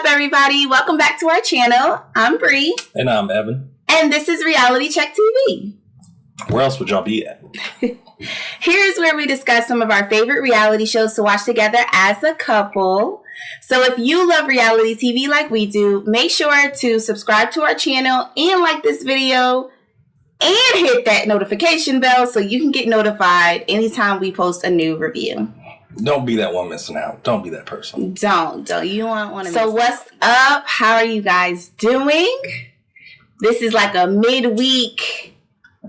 everybody? Welcome back to our channel. I'm Bree. And I'm Evan. And this is Reality Check TV. Where else would y'all be at? Here's where we discuss some of our favorite reality shows to watch together as a couple. So if you love reality TV like we do, make sure to subscribe to our channel and like this video and hit that notification bell so you can get notified anytime we post a new review. Don't be that one missing out. Don't be that person. Don't. You don't want to. So what's up? How are you guys doing? This is like a midweek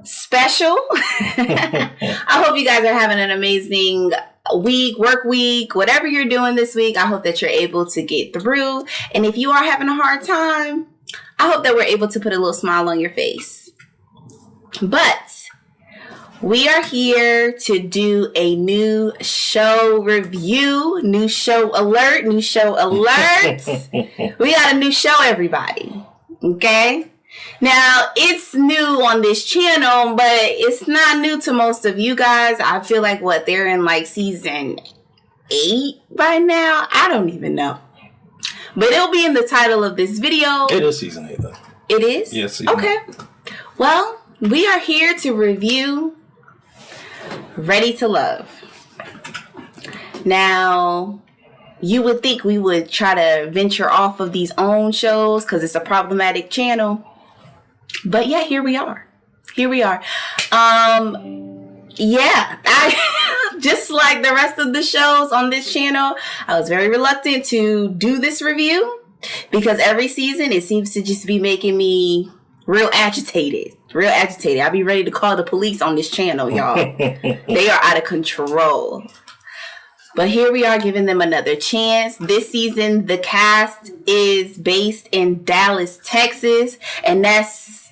special. I hope you guys are having an amazing work week, whatever you're doing this week. I hope that you're able to get through. And if you are having a hard time, I hope that we're able to put a little smile on your face. But we are here to do a new show review, new show alert. We got a new show, everybody. Okay? Now, it's new on this channel, but it's not new to most of you guys. I feel like, they're in like season 8 by now? I don't even know. But it'll be in the title of this video. It is season 8, though. It is? Yes, season 8. Okay. Well, we are here to review Ready to Love. Now, you would think we would try to venture off of these own shows because it's a problematic channel. But yeah, here we are. I just like the rest of the shows on this channel, I was very reluctant to do this review because every season it seems to just be making me real agitated. I'll be ready to call the police on this channel, y'all. They are out of control. But here we are giving them another chance. This season, the cast is based in Dallas, Texas. And that's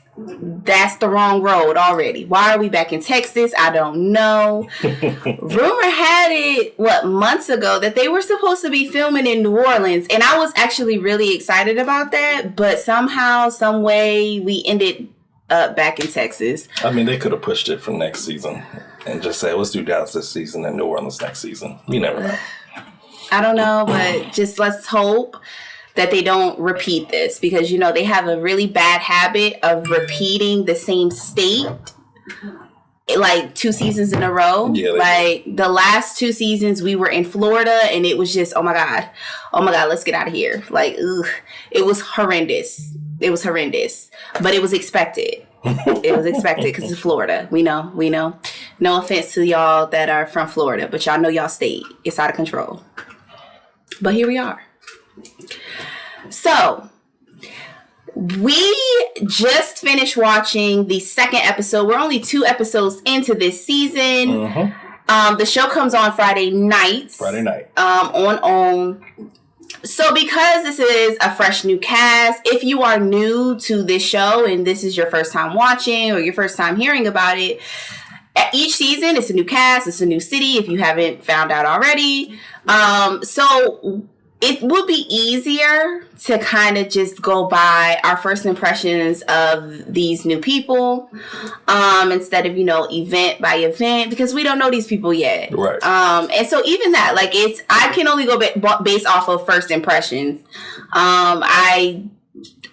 the wrong road already. Why are we back in Texas? I don't know. Rumor had it, months ago that they were supposed to be filming in New Orleans. And I was actually really excited about that. But somehow, some way, we ended up back in Texas. I mean, they could have pushed it for next season and just say, let's do Dallas this season and New Orleans next season. You never know. I don't know, but just let's hope that they don't repeat this because, they have a really bad habit of repeating the same state like 2 seasons in a row. Yeah, like the last 2 seasons we were in Florida and it was just, oh my God, let's get out of here. Like, it was horrendous. But it was expected. Because it's Florida. We know. No offense to y'all that are from Florida, but y'all know y'all state. It's out of control. But here we are. So, we just finished watching the second episode. We're only 2 episodes into this season. Mm-hmm. The show comes on Friday night. On OWN. So because this is a fresh new cast, if you are new to this show and this is your first time watching or your first time hearing about it, each season it's a new cast, it's a new city if you haven't found out already. So it would be easier to kind of just go by our first impressions of these new people instead of, event by event because we don't know these people yet. Right. And so even that, I can only go based off of first impressions. I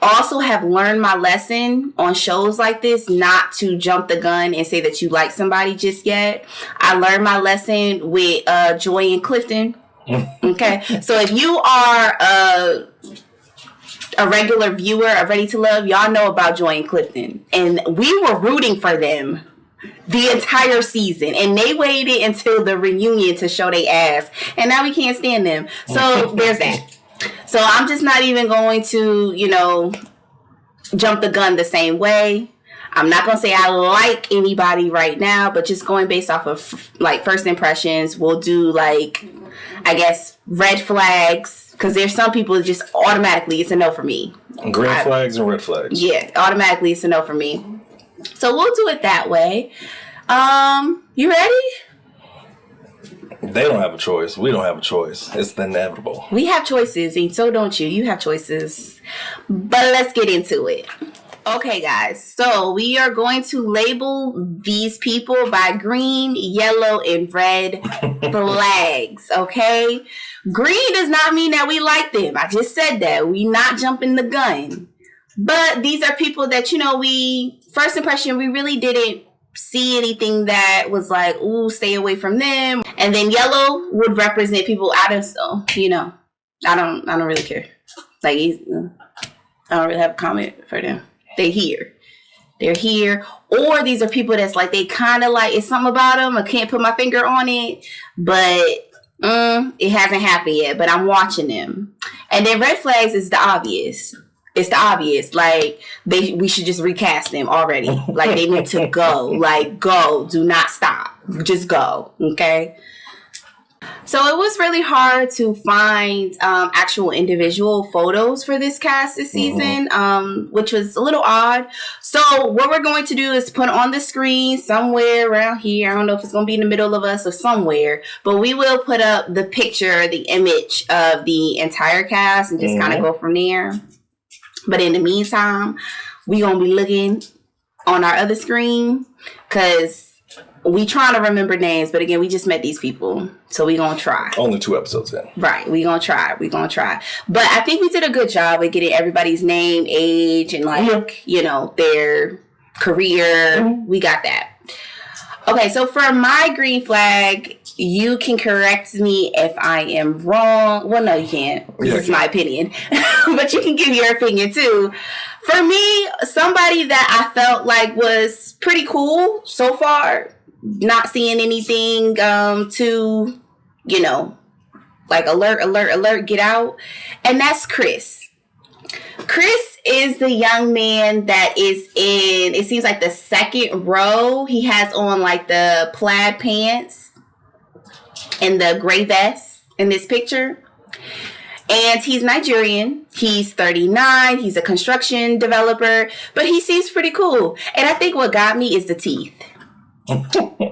also have learned my lesson on shows like this not to jump the gun and say that you like somebody just yet. I learned my lesson with Joy and Clifton. Okay, so if you are a regular viewer of Ready to Love, y'all know about Joy and Clifton, and we were rooting for them the entire season, and they waited until the reunion to show their ass, and now we can't stand them. So there's that. So I'm just not even going to, jump the gun the same way. I'm not going to say I like anybody right now, but just going based off of first impressions, we'll do red flags, because there's some people that just automatically it's a no for me. Green flags and red flags. Yeah, automatically it's a no for me. So we'll do it that way. You ready? They don't have a choice. We don't have a choice. It's the inevitable. We have choices, and so don't you. You have choices. But let's get into it. Okay, guys. So we are going to label these people by green, yellow, and red flags. Okay? Green does not mean that we like them. I just said that. We not jumping the gun. But these are people that, first impression, we really didn't see anything that was like, ooh, stay away from them. And then yellow would represent people I don't really care. Like, I don't really have a comment for them. They're here. Or these are people that's like, they kind of like, it's something about them. I can't put my finger on it, but it hasn't happened yet, but I'm watching them. And then red flags is the obvious. It's the obvious. Like, we should just recast them already. Like, they need to go. Like, go. Do not stop. Just go. Okay? So it was really hard to find actual individual photos for this cast this season, which was a little odd. So what we're going to do is put on the screen somewhere around here. I don't know if it's going to be in the middle of us or somewhere, but we will put up the picture, the image of the entire cast and just kind of go from there. But in the meantime, we going to be looking on our other screen because we trying to remember names, but again, we just met these people, so we gonna try. Only 2 episodes in. Right, we gonna try. But I think we did a good job of getting everybody's name, age, and their career. We got that. Okay, so for my green flag, you can correct me if I am wrong. Well, no, you can't. This is my opinion. But you can give your opinion too. For me, somebody that I felt like was pretty cool so far, not seeing anything to, like alert, get out. And that's Chris. Chris is the young man that is in, it seems like the second row. He has on like the plaid pants and the gray vest in this picture. And he's Nigerian. He's 39. He's a construction developer, but he seems pretty cool. And I think what got me is the teeth.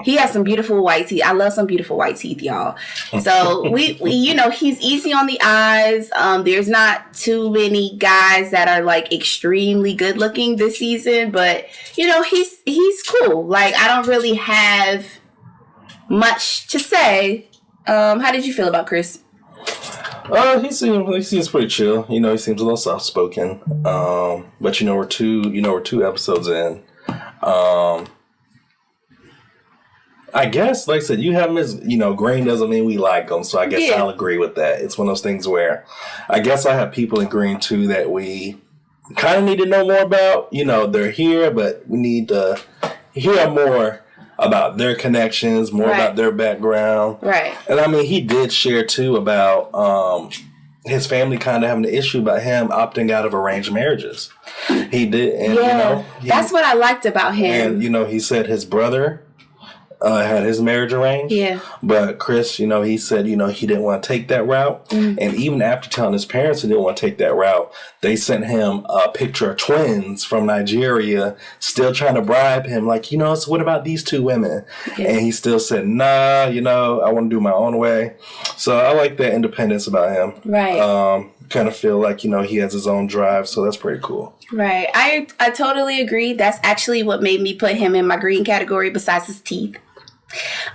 He has some beautiful white teeth. I love some beautiful white teeth, y'all. So we he's easy on the eyes. There's not too many guys that are like extremely good looking this season, but he's cool. Like, I don't really have much to say. How did you feel about Chris? He seems pretty chill. He seems a little soft spoken. But we're 2 episodes in. I guess, like I said, you have him as, green doesn't mean we like him, so I guess I'll agree with that. It's one of those things where I guess I have people in green too that we kind of need to know more about. They're here, but we need to hear more about their connections, more about their background. Right. And I mean, he did share too about his family kind of having an issue about him opting out of arranged marriages. He did. And, that's what I liked about him. And, he said his brother had his marriage arranged. Yeah. But Chris, he said, he didn't want to take that route. Mm. And even after telling his parents he didn't want to take that route, they sent him a picture of twins from Nigeria, still trying to bribe him. Like, so what about these 2 women? Yeah. And he still said, nah, I want to do my own way. So I like that independence about him. Right. Kind of feel like, he has his own drive. So that's pretty cool. Right. I totally agree. That's actually what made me put him in my green category besides his teeth.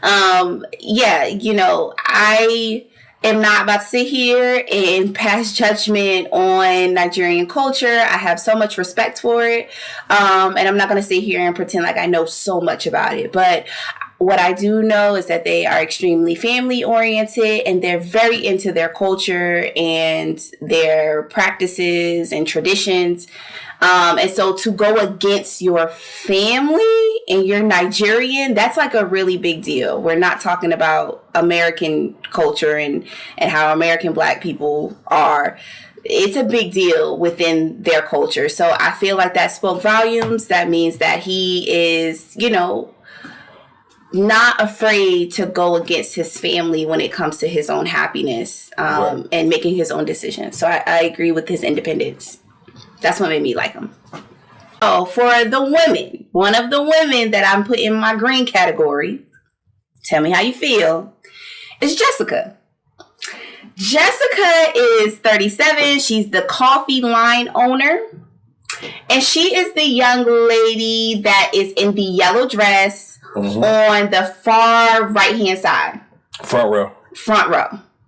I am not about to sit here and pass judgment on Nigerian culture. I have so much respect for it. And I'm not going to sit here and pretend like I know so much about it. But what I do know is that they are extremely family oriented and they're very into their culture and their practices and traditions. And so to go against your family and you're Nigerian, that's like a really big deal. We're not talking about American culture and how American Black people are. It's a big deal within their culture. So I feel like that spoke volumes. That means that he is, not afraid to go against his family when it comes to his own happiness and making his own decisions. So I agree with his independence. That's what made me like him. Oh, for the women, one of the women that I'm putting in my green category, tell me how you feel, is Jessica. Jessica is 37. She's the coffee line owner. And she is the young lady that is in the yellow dress on the far right-hand side. Front row.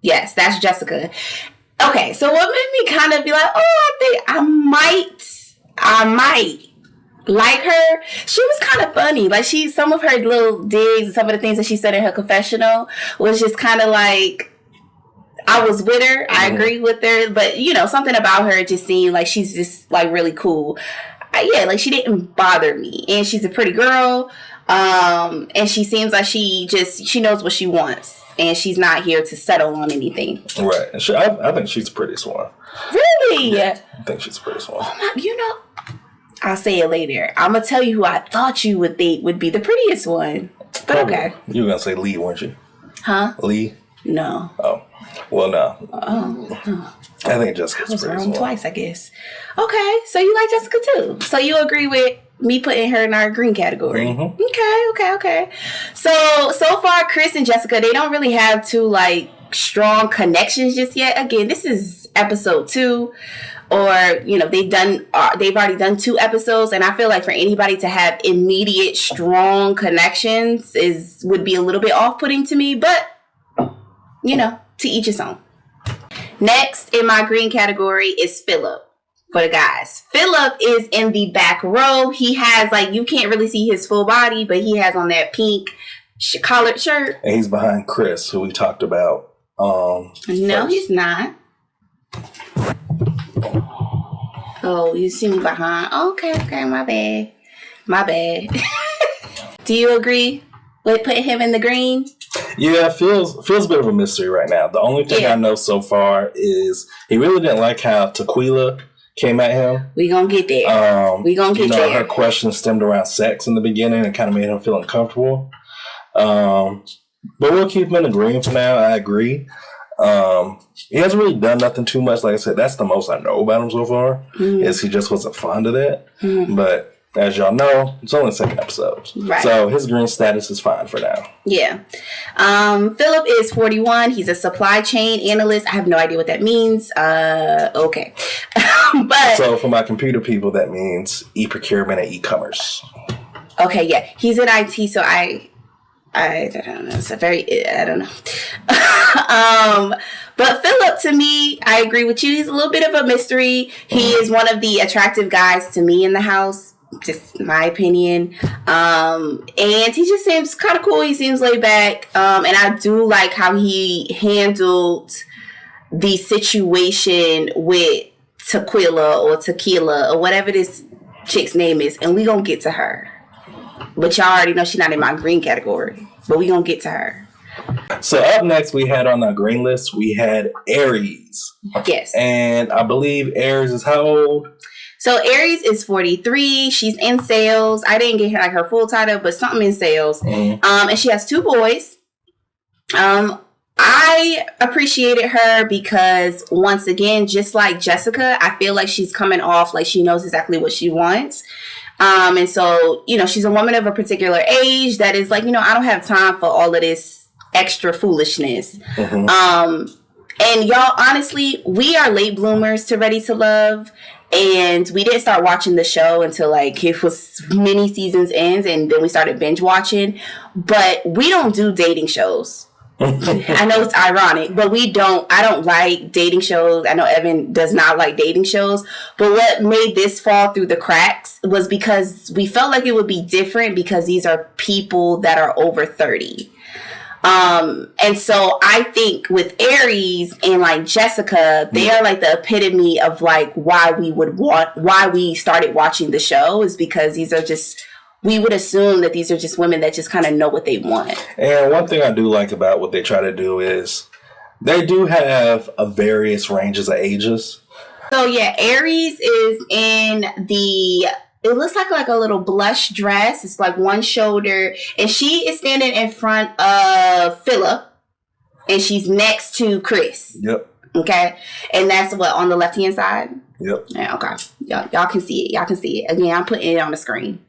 Yes, that's Jessica. Okay, so what made me kind of be like, oh, I think I might like her. She was kind of funny. Like some of her little digs and some of the things that she said in her confessional was just kind of like, I was with her. I agree with her. But, something about her just seemed like she's just like really cool. Like she didn't bother me. And she's a pretty girl. And she seems like she knows what she wants. And she's not here to settle on anything. Right. I think she's pretty swan. Really? Yeah, I think she's pretty swan. Oh my, I'll say it later. I'm going to tell you who I thought you would think would be the prettiest one. But probably. Okay. You were going to say Lee, weren't you? Huh? Lee? No. Oh. Well, no. I think Jessica's pretty wrong swan. Twice, I guess. Okay. So you like Jessica too. So you agree with me putting her in our green category. Mm-hmm. Okay. So far, Chris and Jessica, they don't really have two like strong connections just yet. Again, this is episode 2, or they've already done 2 episodes, and I feel like for anybody to have immediate strong connections would be a little bit off-putting to me. But to each his own. Next in my green category is Philip. For the guys, Philip is in the back row. He has you can't really see his full body, but he has on that pink collared shirt. And he's behind Chris, who we talked about. No, first. He's not. Oh, you see me behind? Okay, my bad. Do you agree with putting him in the green? Yeah, it feels a bit of a mystery right now. The only thing I know so far is he really didn't like how Tequila came at him. We gonna get there. There. Her questions stemmed around sex in the beginning and kind of made him feel uncomfortable. But we'll keep him in the green for now. I agree. He hasn't really done nothing too much. Like I said, that's the most I know about him so far. Is he just wasn't fond of that. But as y'all know, it's only 2nd episode. Right. So his green status is fine for now. Yeah. Philip is 41. He's a supply chain analyst. I have no idea what that means. Okay. But so for my computer people, that means e-procurement and e-commerce. Okay, yeah. He's in IT, so I don't know. It's I don't know. But Philip, to me, I agree with you. He's a little bit of a mystery. He is one of the attractive guys to me in the house. Just my opinion. And he just seems kind of cool. He seems laid back. And I do like how he handled the situation with Tequila or whatever this chick's name is. And we gonna get to her. But y'all already know she's not in my green category. But we gonna get to her. So up next, we had on our green list, we had Aries. Yes. And I believe Aries is how old? So Aries is 43. She's in sales. I didn't get her full title, but something in sales. And she has 2 boys. I appreciated her because, once again, just like Jessica, I feel like she's coming off like she knows exactly what she wants. And so, she's a woman of a particular age that is like, I don't have time for all of this extra foolishness. And y'all, honestly, we are late bloomers to Ready to Love. And we didn't start watching the show until it was many seasons in, and then we started binge watching. But we don't do dating shows. I know it's ironic, but I don't like dating shows. I know Evan does not like dating shows. But what made this fall through the cracks was because we felt like it would be different because these are people that are over 30. And so I think with Aries and Jessica, they are the epitome of why we started watching the show, is because we would assume that these are just women that just kind of know what they want. And one thing I do like about what they try to do is they do have a various ranges of ages. So yeah, Aries is in it looks like a little blush dress. It's one shoulder. And she is standing in front of Philip. And she's next to Chris. Yep. Okay. And that's on the left-hand side? Yep. Yeah, okay. Y'all can see it. Again, I'm putting it on the screen.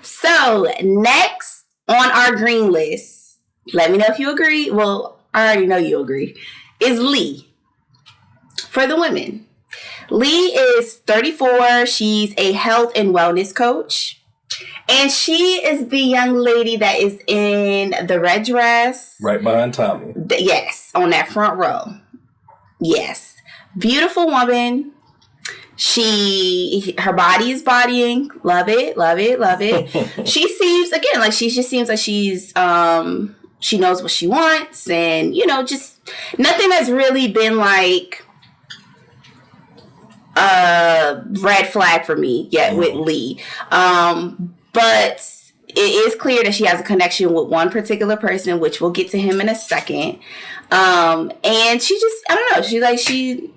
So, next on our green list, let me know if you agree. Well, I already know you agree. Is Lee. For the women. Lee is 34. She's a health and wellness coach. And she is the young lady that is in the red dress. Right behind Tommy. Yes, on that front row. Yes. Beautiful woman. Her body is bodying. Love it, love it, love it. She seems, again, like she just seems like she's, she knows what she wants. And, just nothing has really been like a red flag for me yet with Lee. But it is clear that she has a connection with one particular person, which we'll get to him in a second. And she just, I don't know.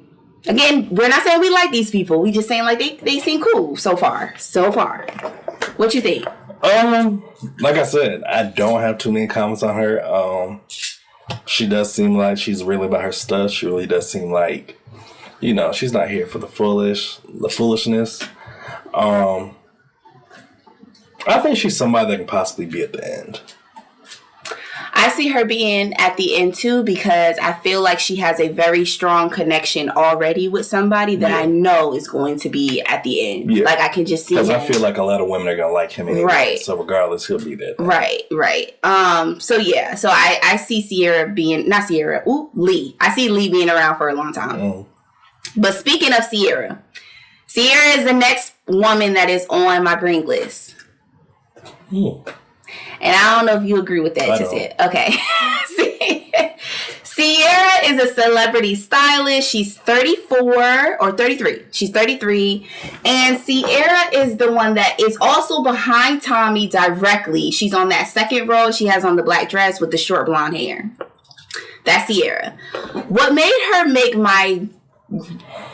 Again, we're not saying we like these people. We just saying like they seem cool so far. What you think? Like I said, I don't have too many comments on her. She does seem like she's really about her stuff. She really does seem like, she's not here for the foolishness. I think she's somebody that can possibly be at the end. I see her being at the end too, because I feel like she has a very strong connection already with somebody that I know is going to be at the end. Yeah. Like I can just see. Because I feel like a lot of women are going to like him anyway. Right. So regardless, he'll be there. Right. So I see Lee. I see Lee being around for a long time. But speaking of Sierra is the next woman that is on my green list. And I don't know if you agree with that just yet. Okay. Sierra is a celebrity stylist. She's 34 or 33. She's 33. And Sierra is the one that is also behind Tommy directly. She's on that second row. She has on the black dress with the short blonde hair. That's Sierra. What made her make my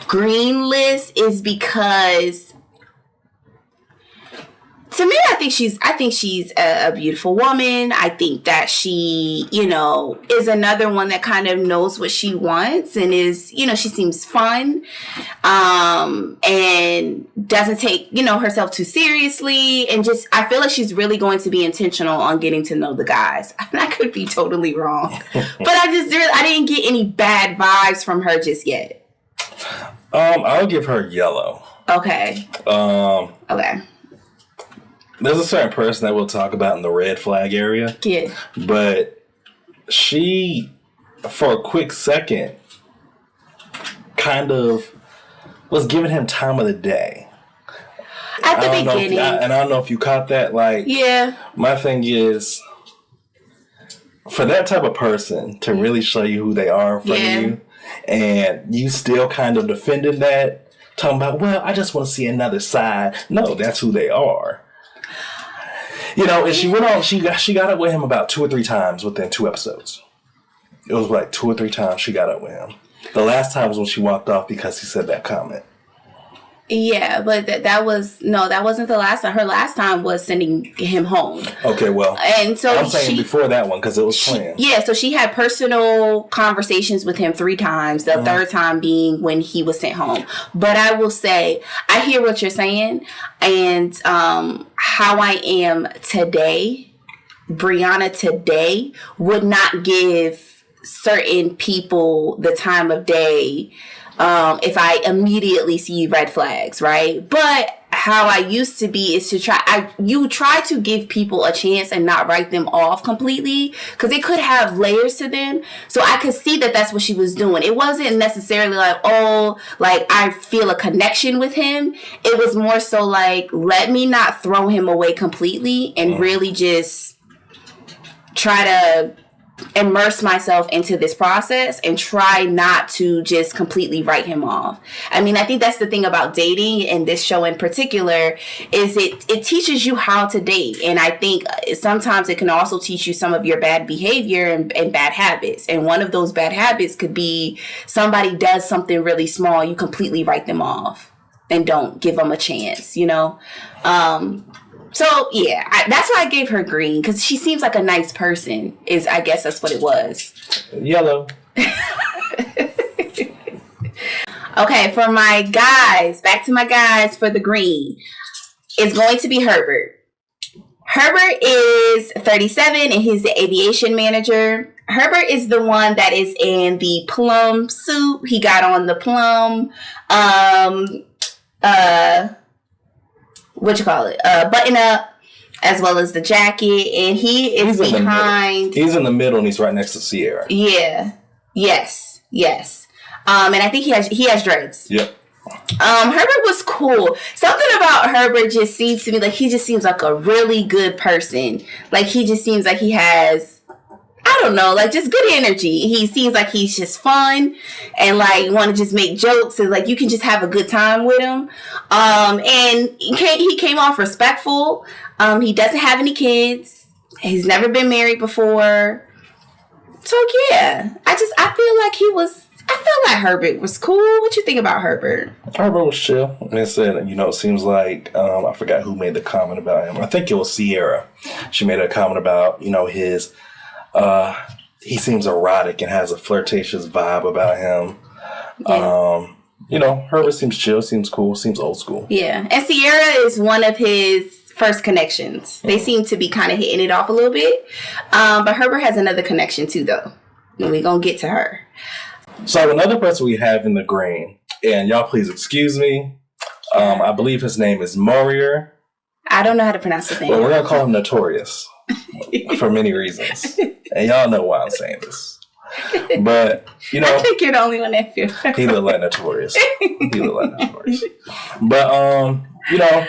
green list is because to me, I think she's a beautiful woman. I think that she, is another one that kind of knows what she wants and is, she seems fun, and doesn't take, herself too seriously. And just, I feel like she's really going to be intentional on getting to know the guys. I could be totally wrong, but I didn't get any bad vibes from her just yet. I'll give her yellow. Okay. Okay. There's a certain person that we'll talk about in the red flag area. Yeah. But she, for a quick second, kind of was giving him time of the day. At the beginning. And I don't know if you caught that. Yeah. My thing is, for that type of person to really show you who they are in front of you, and you still kind of defending that, talking about, well, I just want to see another side. No, that's who they are. And she went on, she got up with him about 2 or 3 times within 2 episodes. It was like 2 or 3 times she got up with him. The last time was when she walked off because he said that comment. Yeah, but that wasn't the last time. Her last time was sending him home. Okay, well, and so I'm saying before that one because it was planned. Yeah, so she had personal conversations with him 3 times. The third time being when he was sent home. But I will say, I hear what you're saying, and how I am today, Brianna today would not give certain people the time of day. If I immediately see red flags, right? But how I used to be is to try to give people a chance and not write them off completely, because they could have layers to them. So I could see that that's what she was doing. It wasn't necessarily like, I feel a connection with him. It was more so like, let me not throw him away completely and really just try to immerse myself into this process and try not to just completely write him off. I mean, I think that's the thing about dating, and this show in particular, is it teaches you how to date. And I think sometimes it can also teach you some of your bad behavior and bad habits. And one of those bad habits could be somebody does something really small, you completely write them off and don't give them a chance, So, yeah, that's why I gave her green, because she seems like a nice person, I guess that's what it was. Yellow. Okay, for my guys, back to my guys for the green, it's going to be Herbert. Herbert is 37, and he's the aviation manager. Herbert is the one that is in the plum suit. He got on the plum, button up. as well as the jacket, and he is behind. He's in the middle, and he's right next to Sierra. Yeah. Yes. And I think he has dreads. Yep. Herbert was cool. Something about Herbert just seems to me like he just seems like a really good person. Like he just seems like he has, I don't know, like just good energy. He seems like he's just fun and like want to just make jokes and like you can just have a good time with him. And he came off respectful. He doesn't have any kids. He's never been married before. So yeah, I feel like Herbert was cool. What you think about Herbert? Herbert was chill. And it said, it seems like, I forgot who made the comment about him. I think it was Sierra. She made a comment about, his, he seems erotic and has a flirtatious vibe about him. Yeah. Herbert seems chill, seems cool, seems old school. Yeah. And Sierra is one of his first connections. They seem to be kind of hitting it off a little bit. But Herbert has another connection too, though. And we're going to get to her. So another person we have in the green, and y'all please excuse me, I believe his name is Morier. I don't know how to pronounce his name. But we're going to call him Notorious for many reasons. And y'all know why I'm saying this. But, I think you're the only one that feels. He looked like Notorious. But,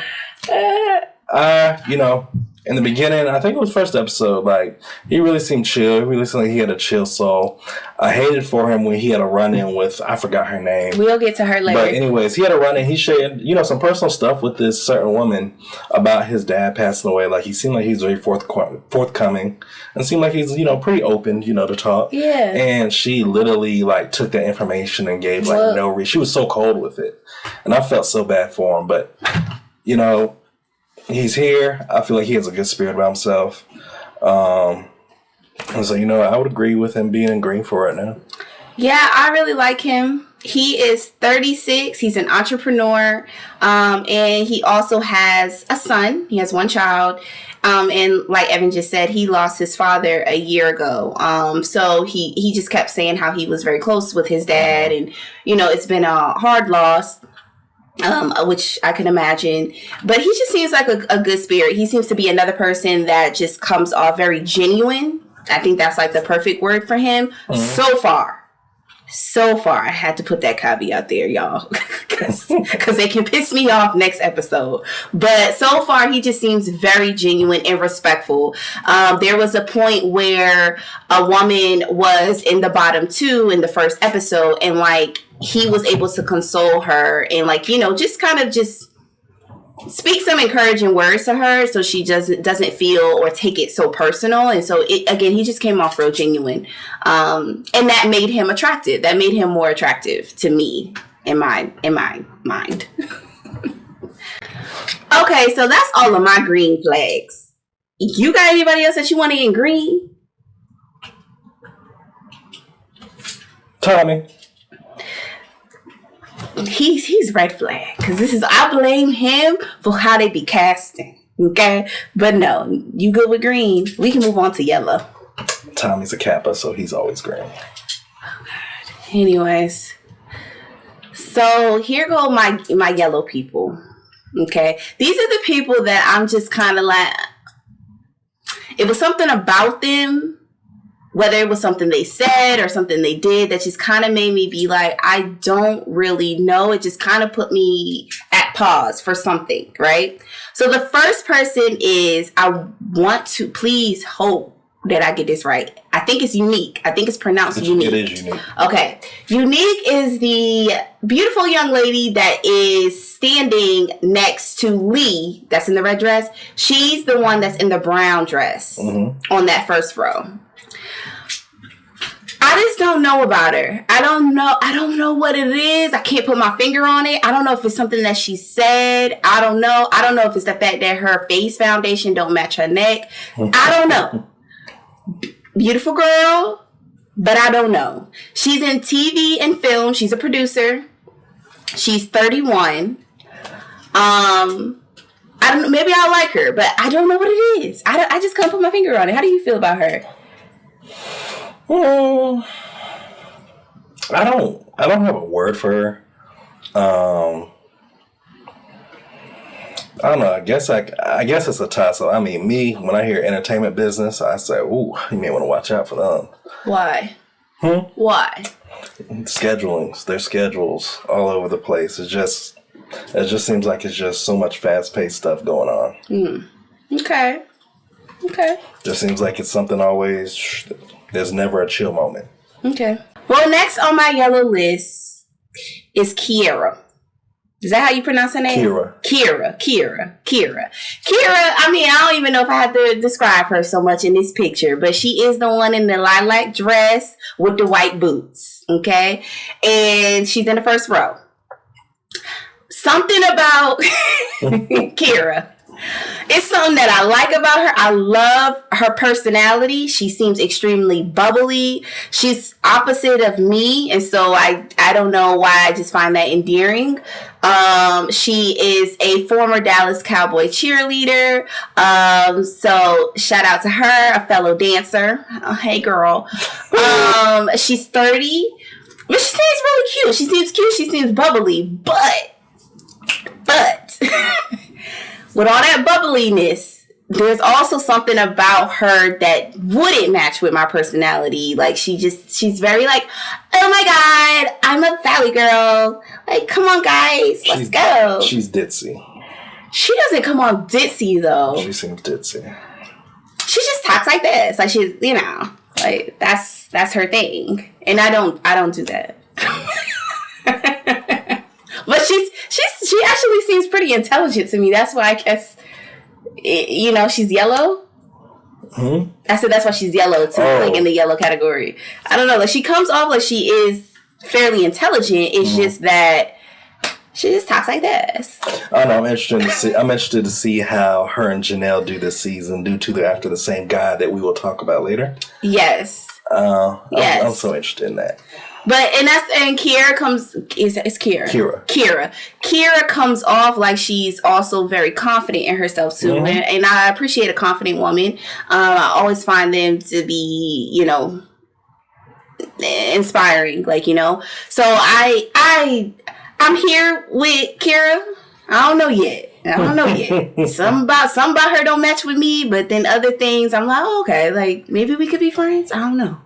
in the beginning, I think it was first episode, like, he really seemed chill. He really seemed like he had a chill soul. I hated for him when he had a run-in with, I forgot her name. We'll get to her later. But anyways, he had a run-in. He shared, some personal stuff with this certain woman about his dad passing away. Like, he seemed like he's very forthcoming and seemed like he's, pretty open, to talk. Yeah. And she literally, like, took that information and gave, like, no reason. She was so cold with it. And I felt so bad for him. But, he's here. I feel like he has a good spirit about himself. And so, I would agree with him being in green for right now. Yeah, I really like him. He is 36. He's an entrepreneur. And he also has a son. He has one child. And like Evan just said, he lost his father a year ago. So he just kept saying how he was very close with his dad. And, it's been a hard loss. Which I can imagine. But he just seems like a good spirit. He seems to be another person that just comes off very genuine. I think that's like the perfect word for him. Mm-hmm. So far, I had to put that caveat there, y'all. Because they can piss me off next episode. But so far, he just seems very genuine and respectful. There was a point where a woman was in the bottom two in the first episode. And like, he was able to console her and like, just kind of just speak some encouraging words to her so she doesn't feel or take it so personal. And so he just came off real genuine. And that made him attractive. That made him more attractive to me in my mind. Okay, so that's all of my green flags. You got anybody else that you want to in green? Tommy. He's red flag because I blame him for how they be casting. Okay, but no, you good with green? We can move on to yellow. Tommy's a Kappa, so he's always green. Oh God. Anyways, so here go my yellow people. Okay, these are the people that I'm just kind of like. It was something about them. Whether it was something they said or something they did that just kind of made me be like, I don't really know. It just kind of put me at pause for something, right? So the first person is, I want to please hope that I get this right. I think it's Unique. I think it's pronounced Unique. It is Unique. Okay. Unique is the beautiful young lady that is standing next to Lee, that's in the red dress. She's the one that's in the brown dress on that first row. I just don't know about her. I don't know what it is. I can't put my finger on it. I don't know if it's something that she said. I don't know. I don't know if it's the fact that her face foundation don't match her neck. I don't know. Beautiful girl, but I don't know. She's in TV and film. She's a producer. She's 31. I don't know. Maybe I like her, but I don't know what it is. I just can't put my finger on it. How do you feel about her? I don't have a word for her. I don't know. I guess it's a toss-up. I mean, me, when I hear entertainment business, I say, ooh, you may want to watch out for them. Why? Why? Schedulings. Their schedules all over the place. It just seems like it's just so much fast-paced stuff going on. Okay. Just seems like it's something always, there's never a chill moment. Okay. Well, next on my yellow list is Kiera. Is that how you pronounce her name? Kira. I mean, I don't even know if I have to describe her so much in this picture, but she is the one in the lilac dress with the white boots. Okay. And she's in the first row. Something about Kira. It's something that I like about her. I love her personality. She seems extremely bubbly. She's opposite of me. And so I don't know why I just find that endearing. She is a former Dallas Cowboy cheerleader. So shout out to her, a fellow dancer. Oh, hey girl. She's 30, but she seems really cute. She seems cute. She seems bubbly, but with all that bubbliness, there's also something about her that wouldn't match with my personality. Like, she's very like, oh my God, I'm a valley girl. Like, come on, guys, let's go. She's ditzy. She doesn't come on ditzy, though. She seems ditzy. She just talks like this. Like, she's, like, that's her thing. And I don't do that. But she actually seems pretty intelligent to me. That's why I guess, she's yellow. I said that's why she's yellow too, like in the yellow category. I don't know. Like, she comes off like she is fairly intelligent. It's just that she just talks like this. I know. I'm interested to see how her and Janelle do this season, after the same guy that we will talk about later. Yes. Yes. I'm so interested in that. But Kiera comes Kiera comes off like she's also very confident in herself too, and I appreciate a confident woman. I always find them to be, inspiring, So I'm here with Kiera. I don't know yet. Some about her don't match with me, but then other things I'm like, oh, okay, like maybe we could be friends. I don't know.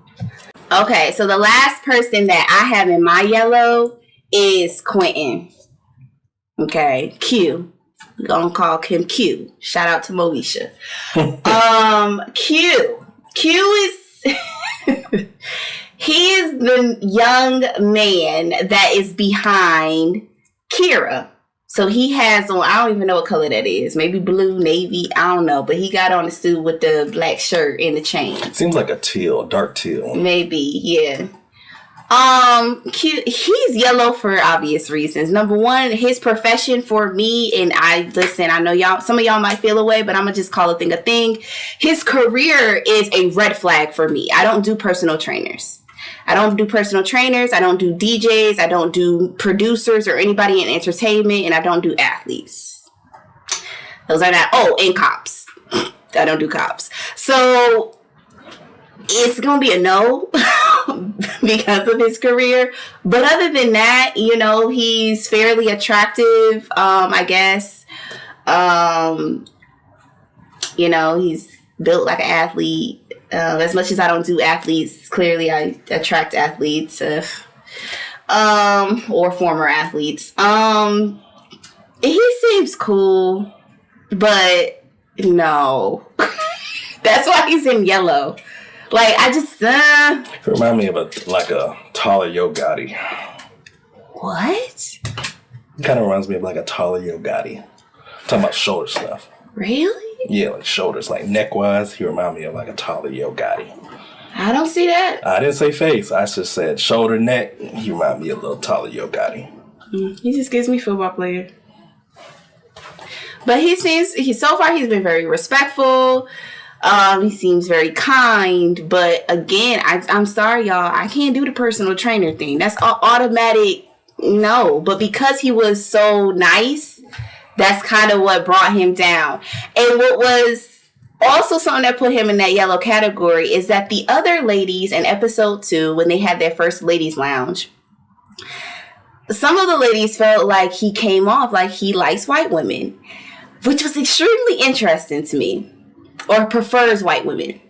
Okay, so the last person that I have in my yellow is Quentin. Okay, Q. We're going to call him Q. Shout out to Moesha. Q is... he is the young man that is behind Kira. So he has on, I don't even know what color that is. Maybe blue, navy, I don't know. But he got on the suit with the black shirt and the chain. Seems like a dark teal. Maybe, yeah. Cute. He's yellow for obvious reasons. Number one, his profession for me, and I know some of y'all might feel away, but I'm gonna just call a thing a thing. His career is a red flag for me. I don't do personal trainers. I don't do DJs. I don't do producers or anybody in entertainment, and I don't do athletes. Those are not. Oh, and cops. I don't do cops. So it's going to be a no because of his career. But other than that, he's fairly attractive, I guess. He's built like an athlete. As much as I don't do athletes, clearly I attract athletes or former athletes. He seems cool, but no. That's why he's in yellow. Like, I just... Remind me of a taller Yo Gotti. What? It kind of reminds me of like a taller Yo Gotti. Talking about shoulder stuff. Really? Yeah, like shoulders, like neck-wise, he remind me of like a taller Yo Gotti. I don't see that. I didn't say face. I just said shoulder, neck. He remind me of a little taller Yo Gotti. He just gives me football player. But so far he's been very respectful. He seems very kind. But again, I'm sorry, y'all. I can't do the personal trainer thing. That's automatic. No. But because he was so nice, that's kind of what brought him down. And what was also something that put him in that yellow category is that the other ladies in episode 2, when they had their first ladies lounge, some of the ladies felt like he came off like he likes white women. which was extremely interesting to me, or prefers white women.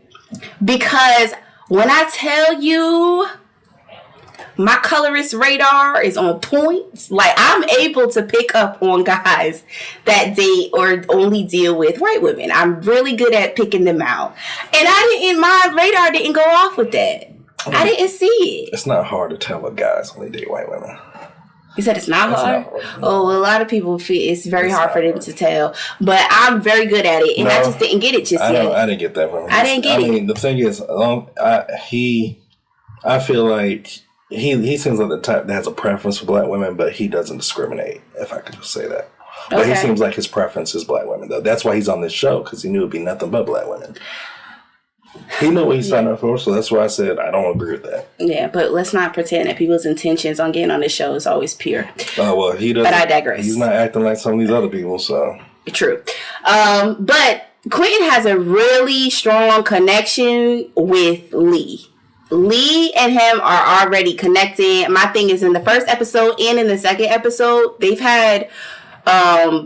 Because when I tell you my colorist radar is on point, like I'm able to pick up on guys that date or only deal with white women. I'm really good at picking them out. And my radar didn't go off with that. I didn't see it. It's not hard to tell what guys only date white women. You said it's not hard? Oh, well, a lot of people feel it's very hard for them to tell. But I'm very good at it, and I just didn't get it just yet. I didn't get that from him. I didn't get it. I mean, the thing is, I feel like he seems like the type that has a preference for black women, but he doesn't discriminate, if I could just say that. But he seems like his preference is black women, though. That's why he's on this show, because he knew it'd be nothing but black women. He knew what he signed up for, so that's why I said I don't agree with that. Yeah, but let's not pretend that people's intentions on getting on this show is always pure. Oh, well, he doesn't. But I digress. He's not acting like some of these other people, so. True. But Quentin has a really strong connection with Lee. Lee and him are already connecting. My thing is, in the first episode and in the second episode, they've had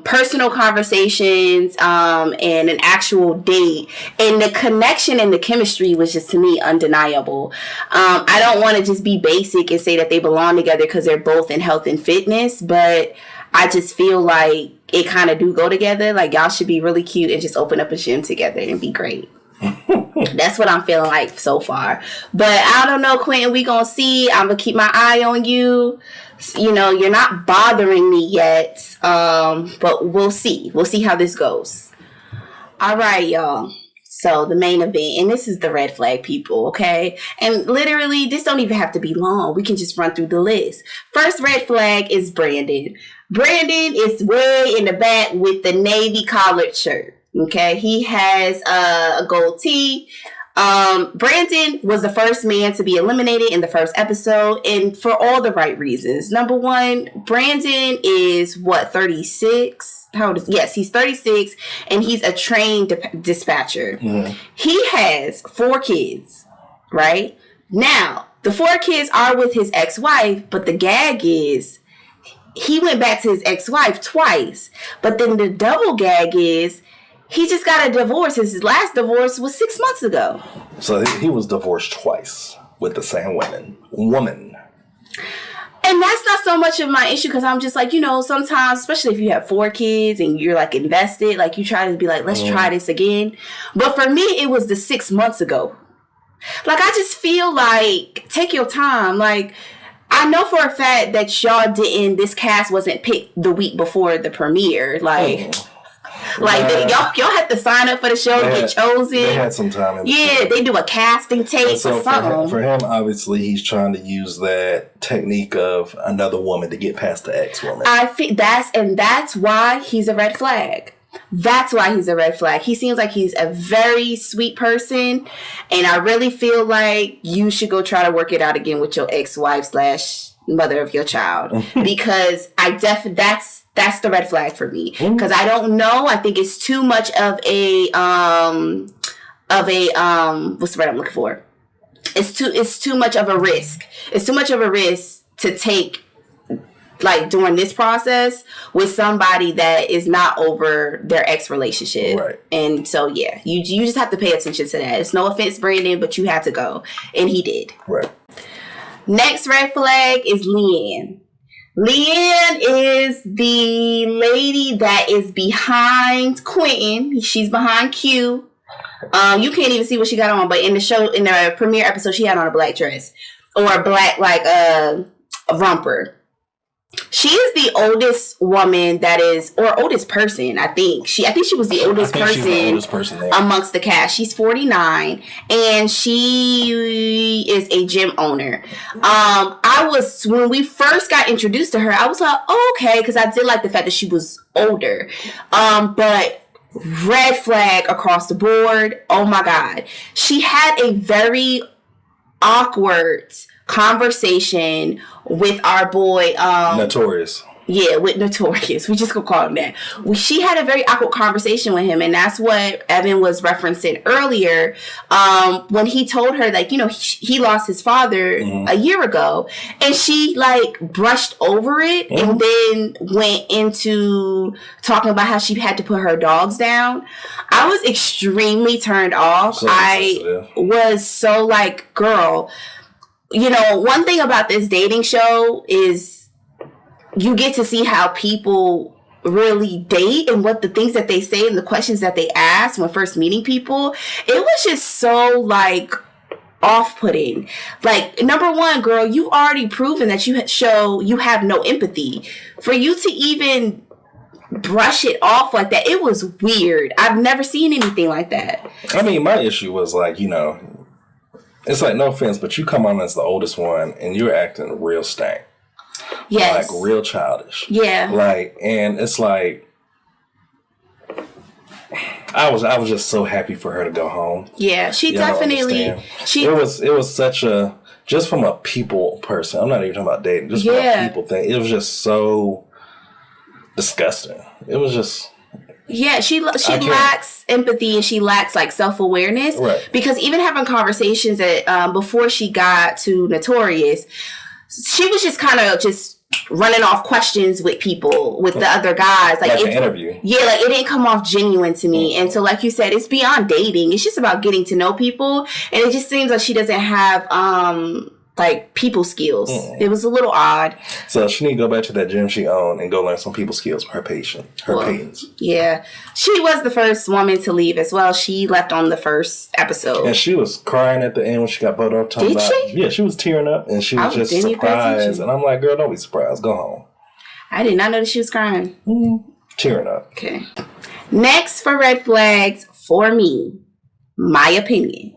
personal conversations and an actual date, and the connection and the chemistry was just, to me, undeniable. I don't want to just be basic and say that they belong together because they're both in health and fitness, but I just feel like it kind of do go together. Like, y'all should be really cute and just open up a gym together and be great. That's what I'm feeling like so far. But I don't know, Quentin, we gonna see. I'm gonna keep my eye on you. You know, you're not bothering me yet, but we'll see. We'll see how this goes. All right, y'all. So the main event, and this is the red flag people, okay? And literally, this don't even have to be long. We can just run through the list. First red flag is Brandon. Brandon is way in the back with the navy collared shirt, okay? He has a gold tee. Brandon was the first man to be eliminated in the first episode, and for all the right reasons. Number one, Brandon is 36? How old is he? Yes, he's 36, and he's a trained dispatcher. Mm-hmm. He has 4 kids, right? Now, the 4 kids are with his ex-wife, but the gag is he went back to his ex-wife twice. But then the double gag is he just got a divorce. His last divorce was 6 months ago. So he was divorced twice with the same woman. And that's not so much of my issue, because I'm just like, you know, sometimes, especially if you have 4 kids and you're like invested, like you try to be like, let's try this again. But for me, it was the 6 months ago. Like, I just feel like, take your time. Like, I know for a fact that this cast wasn't picked the week before the premiere. Like, y'all had to sign up for the show to get chosen. They had some time. They do a casting tape or something. For him, obviously, he's trying to use that technique of another woman to get past the ex-woman. I think that's why he's a red flag. That's why he's a red flag. He seems like he's a very sweet person, and I really feel like you should go try to work it out again with your ex-wife / mother of your child, because that's the red flag for me. Because I don't know. I think it's too much of a what's the word I'm looking for? It's too much of a risk. It's too much of a risk to take, like, during this process with somebody that is not over their ex relationship. Right. And so, yeah, you just have to pay attention to that. It's no offense, Brandon, but you had to go. And he did. Right. Next red flag is Leanne. Leanne is the lady that is behind Quentin. She's behind Q. You can't even see what she got on, but in the premiere episode, she had on a black dress or a black, like, a romper. She is the oldest woman oldest person, I think. I think she was the oldest person there amongst the cast. She's 49, and she is a gym owner. When we first got introduced to her, I was like, oh, okay, because I did like the fact that she was older. But red flag across the board. Oh my God. She had a very awkward conversation with our boy Notorious. Yeah, with Notorious. We just gonna call him that. She had a very awkward conversation with him, and that's what Evan was referencing earlier. When he told her, like, you know, he lost his father a year ago, and she like brushed over it and then went into talking about how she had to put her dogs down. I was extremely turned off. I was so like, girl, you know, one thing about this dating show is you get to see how people really date and what the things that they say and the questions that they ask when first meeting people. It was just so like off-putting. Like, number one, girl, you've already proven that you have no empathy. For you to even brush it off like that, it was weird. I've never seen anything like that. I mean, my issue was like, you know, it's like, no offense, but you come on as the oldest one and you're acting real stank. Yes. Like real childish. Yeah. Like, and it's like, I was just so happy for her to go home. Yeah, she definitely. It was such a, just from a people person. I'm not even talking about dating. Just from a people thing. It was just so disgusting. It was just. Yeah, she lacks empathy and she lacks like self-awareness. Right. Because even having conversations that before she got to Notorious, she was just kind of just running off questions with people, with the other guys. Like an interview. Yeah, like it didn't come off genuine to me. And so, like you said, it's beyond dating. It's just about getting to know people. And it just seems like she doesn't have like people skills. It was a little odd. So she need to go back to that gym she owned and go learn some people skills for her patients. Yeah. She was the first woman to leave as well. She left on the first episode. And she was crying at the end when she got voted off. Did she? Yeah, she was tearing up and she was just surprised. And I'm like, girl, don't be surprised. Go home. I did not know that she was crying. Tearing up. Okay. Next for red flags, for me, my opinion,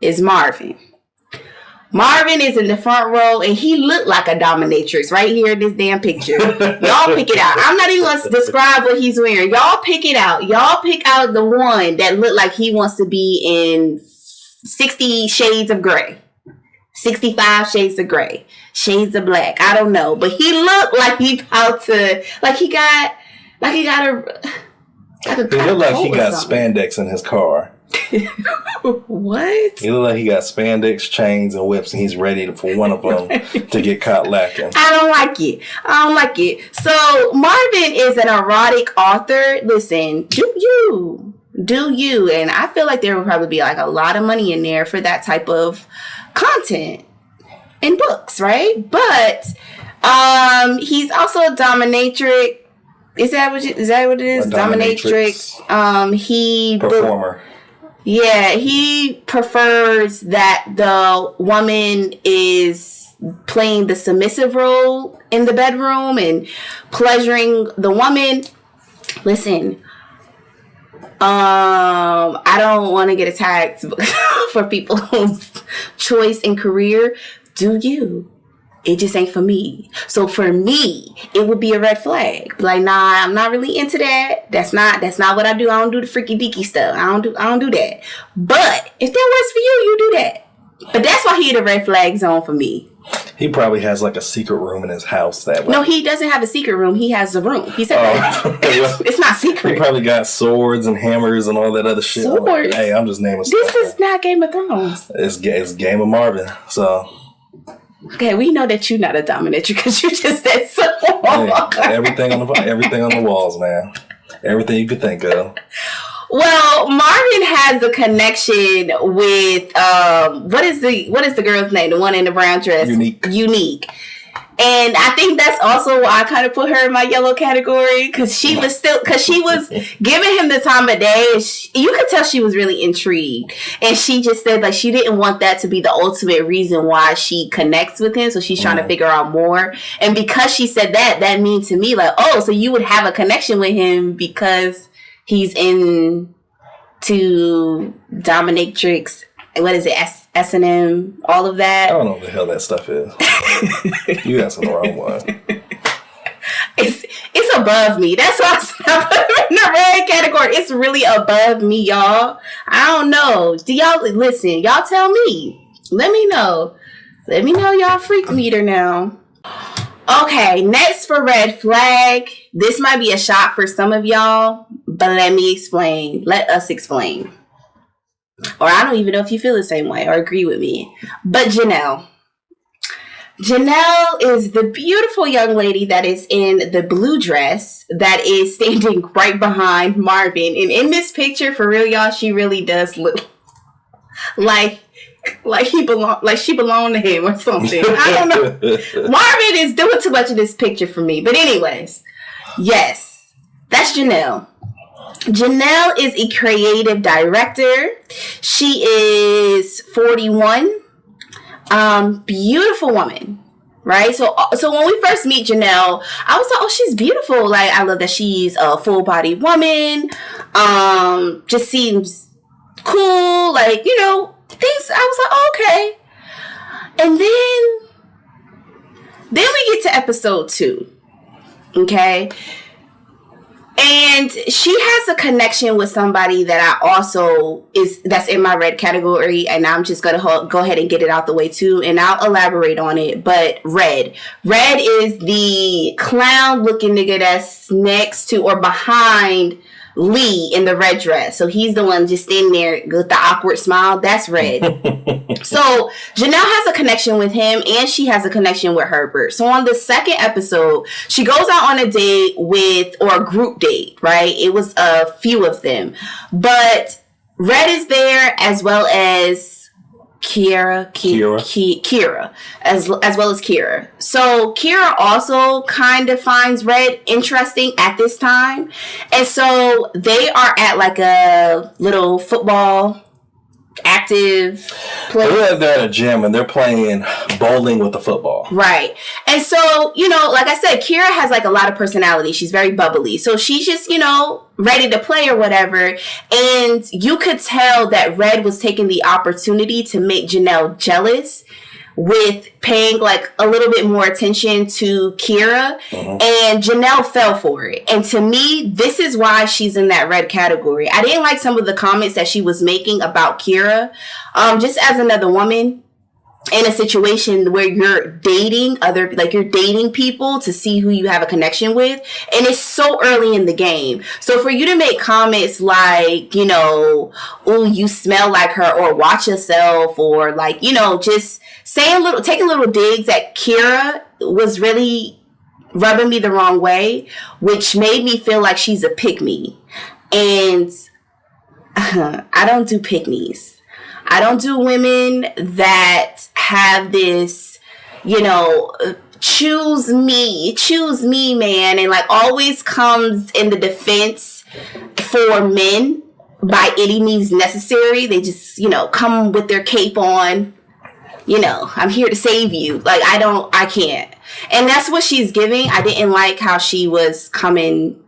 is Marvin. Marvin is in the front row, and he looked like a dominatrix right here in this damn picture. Y'all pick it out. I'm not even going to describe what he's wearing. Y'all pick it out. Y'all pick out the one that looked like he wants to be in 60 Shades of Grey. 65 Shades of Grey. Shades of Black. I don't know. But he looked like he about to, like he got a, like he looked like he got spandex in his car. What? He look like he got spandex, chains, and whips, and he's ready for one of them to get caught lacking. I don't like it. So Marvin is an erotic author. Listen, do you? And I feel like there will probably be like a lot of money in there for that type of content in books, right? But he's also a dominatrix. Is that what it is? Dominatrix. Performer. Yeah, he prefers that the woman is playing the submissive role in the bedroom and pleasuring the woman. Listen, I don't want to get attacked for people's choice in career. Do you? It just ain't for me. So for me, it would be a red flag. Like, nah, I'm not really into that. That's not what I do. I don't do the freaky deaky stuff. I don't do that. But if that works for you, you do that. But that's why he the red flag zone for me. He probably has like a secret room in his house that way. No, he doesn't have a secret room. He has a room. He said that. It's not secret. He probably got swords and hammers and all that other shit. Swords? Hey, I'm just naming stuff. This is not Game of Thrones. It's Game of Marvin. So. Okay, we know that you're not a dominatrix because you just said so. Hey, everything on the walls, man. Everything you could think of. Well, Marvin has a connection with what is the girl's name? The one in the brown dress. Unique. And I think that's also why I kind of put her in my yellow category because she was giving him the time of day. You could tell she was really intrigued, and she just said like she didn't want that to be the ultimate reason why she connects with him. So she's trying to figure out more. And because she said that means to me like, oh, so you would have a connection with him because he's into dominatrix. What is it? S&M, all of that. I don't know what the hell that stuff is. You answered the wrong one. It's above me. That's why I put it in the red category. It's really above me, y'all. I don't know. Do y'all listen? Y'all tell me. Let me know. Let me know y'all freak meter now. Okay, next for red flag. This might be a shock for some of y'all, but let me explain. Let us explain. Or I don't even know if you feel the same way or agree with me. But Janelle. Janelle is the beautiful young lady that is in the blue dress that is standing right behind Marvin. And in this picture, for real, y'all, she really does look like she belonged to him or something. I don't know. Marvin is doing too much of this picture for me. But anyways, yes, that's Janelle. Janelle is a creative director. She is 41. Beautiful woman. Right? So when we first meet Janelle, I was like, oh, she's beautiful. Like, I love that she's a full body woman. Just seems cool. Like, you know, things. I was like, oh, okay. And then we get to episode 2. Okay. And she has a connection with somebody that that's in my red category. And I'm just going to go ahead and get it out the way too. And I'll elaborate on it. But Red is the clown looking nigga that's next to or behind Lee in the red dress. So he's the one just standing there with the awkward smile. That's Red. So Janelle has a connection with him and she has a connection with Herbert. So on the second episode, she goes out on a date or a group date, right? It was a few of them. But Red is there as well as Kira, as well as Kira. So Kira also kind of finds Red interesting at this time. And so they are at like a little football active place. They're at a gym and they're playing bowling with the football. Right. And so, you know, like I said, Kira has like a lot of personality. She's very bubbly. So she's just, you know, ready to play or whatever. And you could tell that Red was taking the opportunity to make Janelle jealous with paying like a little bit more attention to Kira. And Janelle fell for it. And to me, this is why she's in that Red category. I didn't like some of the comments that she was making about Kira. Just as another woman in a situation where you're dating you're dating people to see who you have a connection with, and it's so early in the game. So for you to make comments like, you know, oh, you smell like her, or watch yourself, or like, you know, just taking little digs at Kira was really rubbing me the wrong way, which made me feel like she's a pick-me. And I don't do pick-me's. I don't do women that have this, you know, choose me, man, and like always comes in the defense for men by any means necessary. They just, you know, come with their cape on, you know, I'm here to save you. Like, I can't. And that's what she's giving. I didn't like how she was coming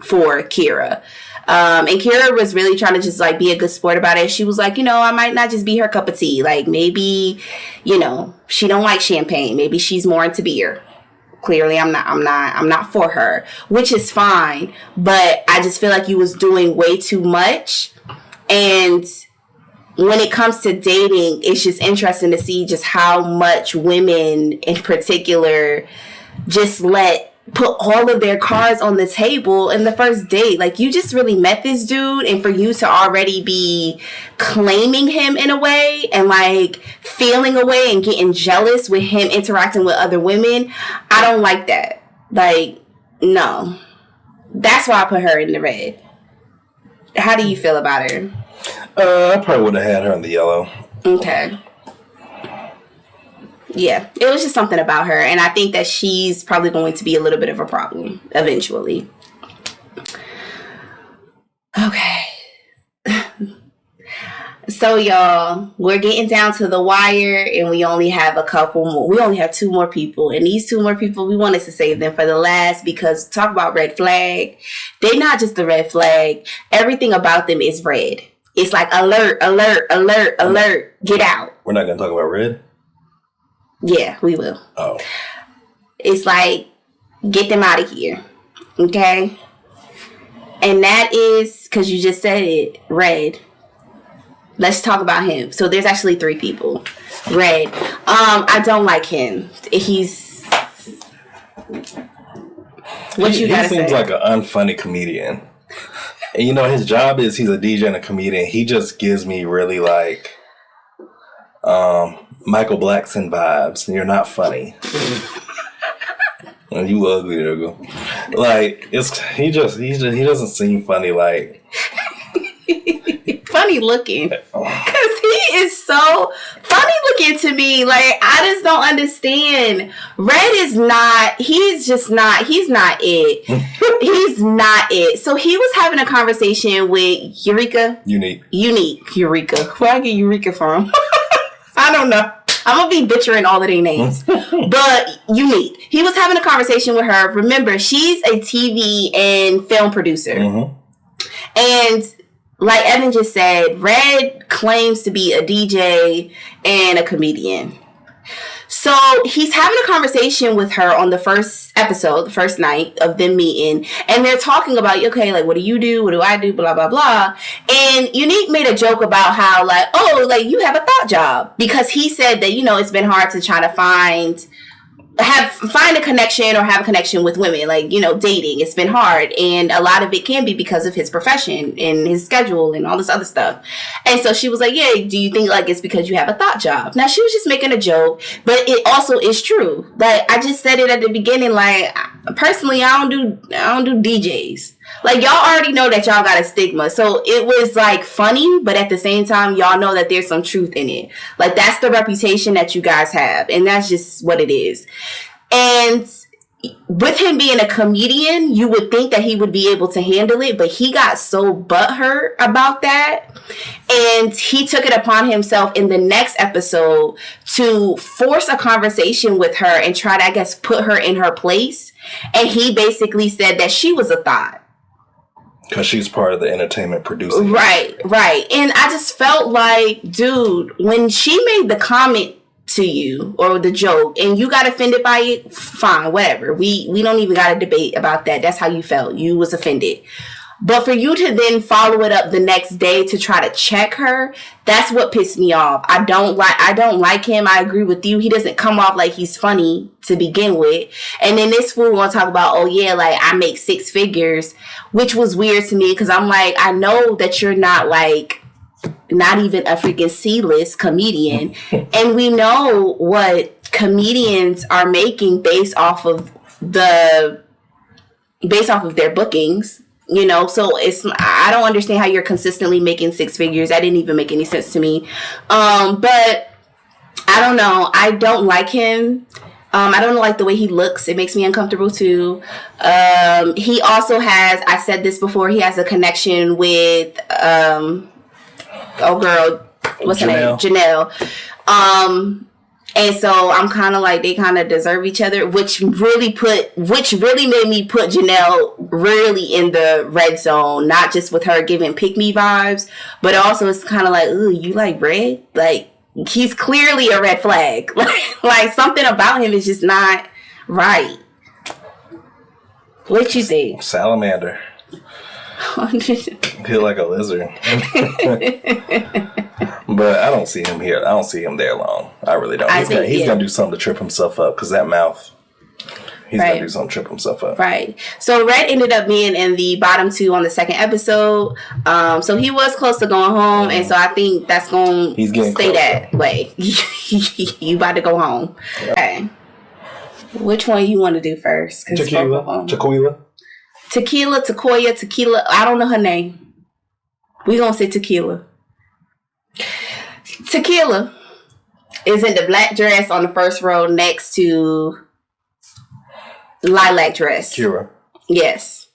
for Kira. And Kira was really trying to just like be a good sport about it. She was like, you know, I might not just be her cup of tea. Like maybe, you know, she don't like champagne. Maybe she's more into beer. Clearly I'm not for her, which is fine. But I just feel like you was doing way too much. And when it comes to dating, it's just interesting to see just how much women in particular just put all of their cards on the table in the first date. Like, you just really met this dude, and for you to already be claiming him in a way and like feeling a way and getting jealous with him interacting with other women, I don't like that. Like, no. That's why I put her in the red. How do you feel about her? I probably would have had her in the yellow. Okay. Yeah, it was just something about her, and I think that she's probably going to be a little bit of a problem eventually. Okay. So, y'all, we're getting down to the wire, and we only have a couple more. We only have 2 more people, and these 2 more people, we wanted to save them for the last, because talk about red flag. They're not just the red flag. Everything about them is red. It's like alert, alert, alert, alert. Get out. We're not going to talk about red? Yeah, we will. Oh. It's like, get them out of here. Okay? And that is, because you just said it, Red. Let's talk about him. So there's actually 3 people. Red. I don't like him. What you gotta say? He seems like an unfunny comedian. And you know, his job is he's a DJ and a comedian. He just gives me really like Michael Blackson vibes. And you're not funny. You ugly, nigga. Like he doesn't seem funny. Like funny looking, because he is so funny looking to me. Like, I just don't understand. Red is not. He's not it. He's not it. So he was having a conversation with Eureka. Unique Eureka. Where I get Eureka from? I don't know. I'm going to be butchering all of their names. But Unique. He was having a conversation with her. Remember, she's a TV and film producer. Mm-hmm. And like Evan just said, Red claims to be a DJ and a comedian. So he's having a conversation with her on the first episode, the first night of them meeting. And they're talking about, okay, like, what do you do? What do I do? Blah, blah, blah. And Unique made a joke about how, like, oh, like, you have a thought job. Because he said that, you know, it's been hard to try to find a connection or have a connection with women, like, you know, dating. It's been hard, and a lot of it can be because of his profession and his schedule and all this other stuff. And so she was like, yeah, do you think like it's because you have a thought job? Now, she was just making a joke, but it also is true. Like, I just said it at the beginning, like, personally, I don't do DJs. Like, y'all already know that y'all got a stigma. So it was like funny, but at the same time, y'all know that there's some truth in it. Like, that's the reputation that you guys have. And that's just what it is. And with him being a comedian, you would think that he would be able to handle it, but he got so butthurt about that. And he took it upon himself in the next episode to force a conversation with her and try to, I guess, put her in her place. And he basically said that she was a thought. Because she's part of the entertainment producing. Right. And I just felt like, dude, when she made the comment to you or the joke and you got offended by it, fine, whatever. We don't even got to debate about that. That's how you felt. You was offended. But for you to then follow it up the next day to try to check her, that's what pissed me off. I don't like him. I agree with you. He doesn't come off like he's funny to begin with. And then this fool want to talk about, oh yeah, like I make 6 figures, which was weird to me because I'm like, I know that you're not like, not even a freaking C-list comedian. And we know what comedians are making based off of their bookings. You know, so I don't understand how you're consistently making 6 figures. That didn't even make any sense to me. But I don't know. I don't like him. I don't like the way he looks. It makes me uncomfortable too. He also has, I said this before, he has a connection with, what's her name? Janelle. And so I'm kind of like, they kind of deserve each other, which really made me put Janelle really in the red zone, not just with her giving pick me vibes, but also it's kind of like, ooh, you like red? Like, he's clearly a red flag. Like something about him is just not right. What you think? Salamander. Feel like a lizard. But I don't see him here. I don't see him there long. I really don't. He's gonna do something to trip himself up because that mouth. He's gonna do something to trip himself up. Right. So Red ended up being in the bottom 2 on the second episode. So he was close to going home, and so I think that's gonna stay that way. You about to go home. Yep. Okay. Which one you want to do first? Tequila. Tequila. I don't know her name. We gonna say Tequila. Tequila is in the black dress on the first row next to lilac dress. Kira. Yes.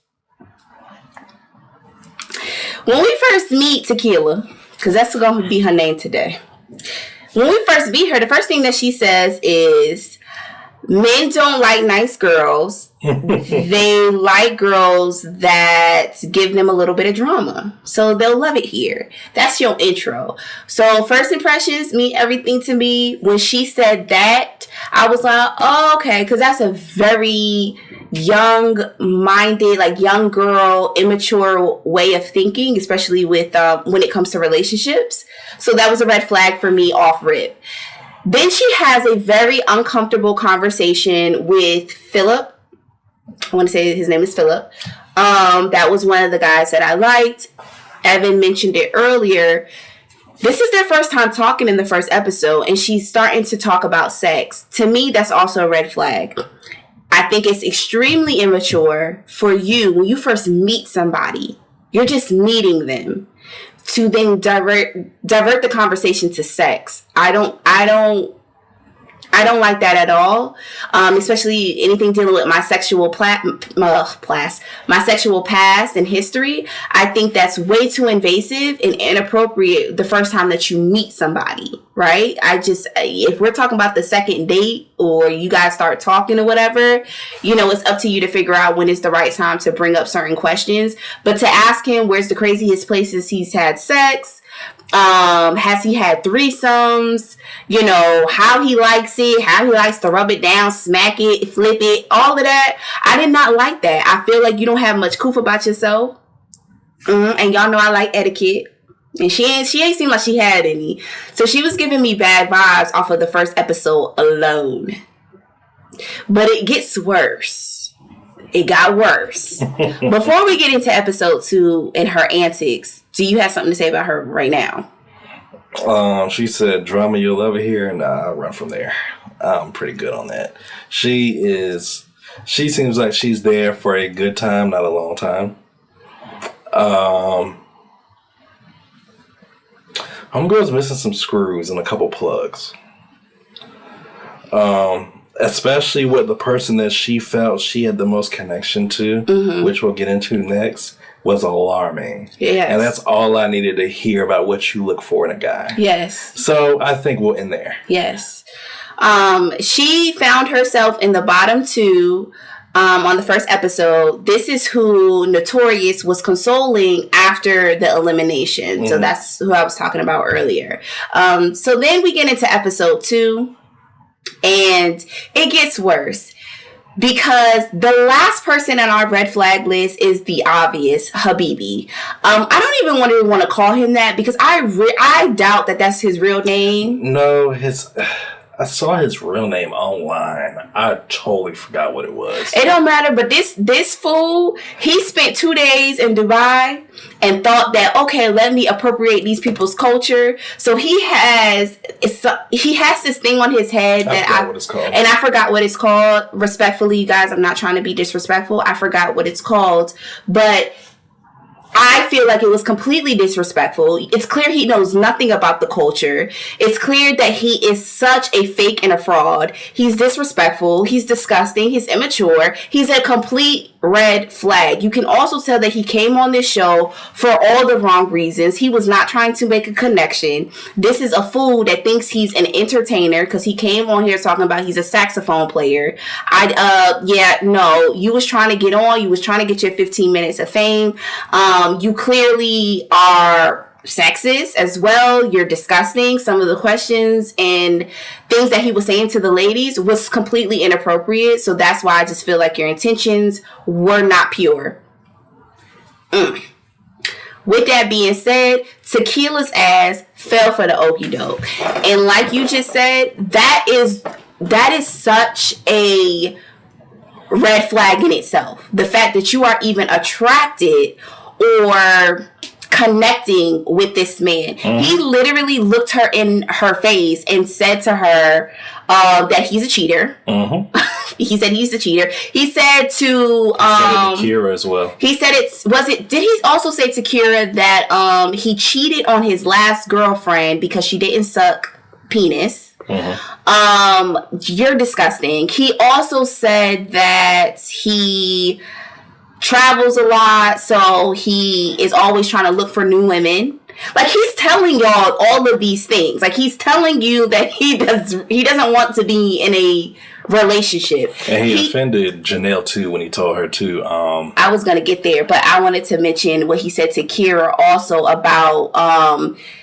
When we first meet Tequila, because that's going to be her name today. When we first meet her, the first thing that she says is, men don't like nice girls. They like girls that give them a little bit of drama. So they'll love it here. That's your intro. So first impressions mean everything to me. When she said that, I was like, oh, okay. Because that's a very young-minded, like young girl, immature way of thinking, especially with when it comes to relationships. So that was a red flag for me off rip. Then she has a very uncomfortable conversation with Philip. I want to say his name is Philip. That was one of the guys that I liked. Evan mentioned it earlier. This is their first time talking in the first episode, and she's starting to talk about sex. To me, that's also a red flag. I think it's extremely immature for you, when you first meet somebody, you're just meeting them, to then divert the conversation to sex. I don't like that at all. Especially anything dealing with my sexual my sexual past and history. I think that's way too invasive and inappropriate the first time that you meet somebody, right? If we're talking about the second date or you guys start talking or whatever, it's up to you to figure out when is the right time to bring up certain questions. But to ask him where's the craziest places he's had sex, has he had threesomes, how he likes it, how he likes to rub it down, smack it, flip it, all of that. I did not like that. I feel like you don't have much coof about yourself. And y'all know I like etiquette. And she ain't seem like she had any. So she was giving me bad vibes off of the first episode alone. But it gets worse. It got worse. Before we get into episode 2 and her antics, do you have something to say about her right now? She said, drama you'll ever hear, and I'll run from there. I'm pretty good on that. She seems like she's there for a good time, not a long time. Homegirl's missing some screws and a couple plugs. Especially with the person that she felt she had the most connection to, which we'll get into next, was alarming. Yes. And that's all I needed to hear about what you look for in a guy. Yes. So I think we'll end there. Yes. She found herself in the bottom 2 on the first episode. This is who Notorious was consoling after the elimination. So that's who I was talking about earlier. So then we get into episode 2. And it gets worse because the last person on our red flag list is the obvious Habibi. I don't even want to call him that because I doubt that that's his real name. No, I saw his real name online. I totally forgot what it was. It don't matter, but this fool, he spent 2 days in Dubai and thought that, okay, let me appropriate these people's culture. So he has this thing on his head that I forgot what it's called. And I forgot what it's called. Respectfully, you guys, I'm not trying to be disrespectful. I forgot what it's called, but I feel like it was completely disrespectful. It's clear he knows nothing about the culture. It's clear that he is such a fake and a fraud. He's disrespectful. He's disgusting. He's immature. He's a complete red flag. You can also tell that he came on this show for all the wrong reasons. He was not trying to make a connection. This is a fool that thinks he's an entertainer because he came on here talking about he's a saxophone player. You was trying to get on. You was trying to get your 15 minutes of fame. You clearly are sexist as well. You're disgusting. Some of the questions and things that he was saying to the ladies was completely inappropriate. So that's why I just feel like your intentions were not pure. With that being said, Tequila's ass fell for the okie doke. And like you just said, that is such a red flag in itself. The fact that you are even attracted or connecting with this man. He literally looked her in her face and said to her that he's a cheater. He said he's a cheater. He said to Kira as well. He said did he also say to Kira that he cheated on his last girlfriend because she didn't suck penis? You're disgusting. He also said that he travels a lot, so he is always trying to look for new women. Like, he's telling y'all all of these things. Like, he's telling you that he doesn't want to be in a relationship. And he offended Janelle too when he told her to. I was gonna get there, but I wanted to mention what he said to Kira also about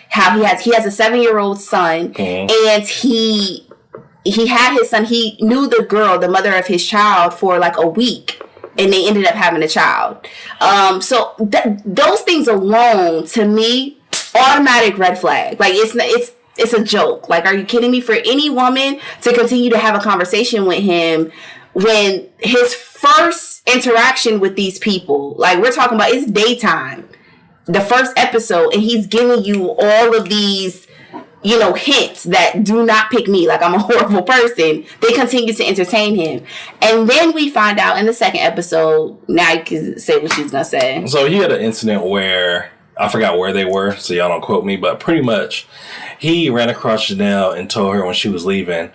how he has a 7-year-old son, and he had his son. He knew the girl, the mother of his child, for like a week. And they ended up having a child. So those things alone, to me, automatic red flag. Like, it's a joke. Like, are you kidding me? For any woman to continue to have a conversation with him when his first interaction with these people. Like, we're talking about, it's daytime. The first episode, and he's giving you all of these, you know, hints that do not pick me, like I'm a horrible person. They continue to entertain him. And then we find out in the second episode, now you can say what she's going to say. So he had an incident where, I forgot where they were, so y'all don't quote me, but pretty much he ran across Janelle and told her when she was leaving,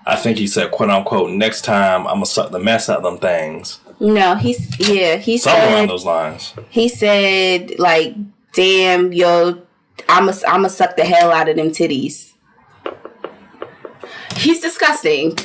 I think he said, quote unquote, next time I'm going to suck the mess out of them things. No, he Something said, along those lines. He said, like, damn, yo, I'ma suck the hell out of them titties. He's disgusting.